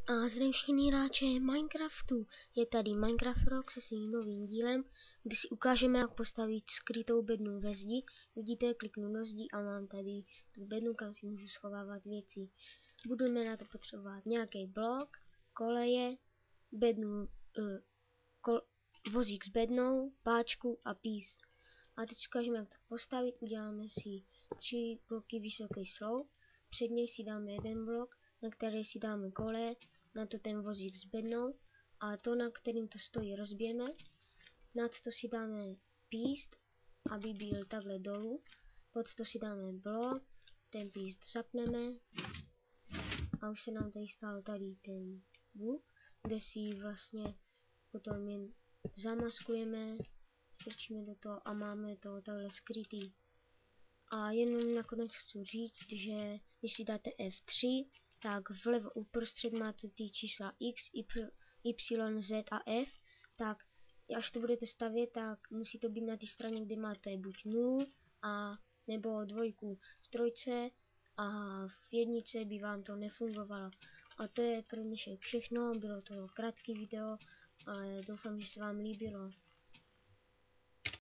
A zdravím všechny hráče Minecraftu. Je tady Minecraft Rock se svým novým dílem, kde si ukážeme, jak postavit skrytou bednu ve zdi. Vidíte, kliknu do zdi a mám tady tu bednu, kam si můžu schovávat věci. Budeme na to potřebovat nějaký blok, koleje, bednu, vozík s bednou, páčku a píst. A teď si ukážeme, jak to postavit. Uděláme si 3 bloky vysoký sloup, před něj si dáme jeden blok, na který si dáme koleje, na to ten vozík s bednou a to, na kterým to stojí, rozbijeme. Nad to si dáme píst, aby byl takhle dolů. Pod to si dáme blok, ten píst zapneme a už se nám tady stal tady ten buk, kde si vlastně potom jen zamaskujeme, strčíme do toho a máme to takhle skrytý. A jenom nakonec chci říct, že když si dáte F3, tak vlevo uprostřed máte ty čísla X, Y, Z a F, tak až to budete stavět, tak musí to být na té straně, kde máte buď 0 a nebo 2 v trojce a v jednice by vám to nefungovalo. A to je pro dnešek všechno, bylo to krátký video, ale doufám, že se vám líbilo.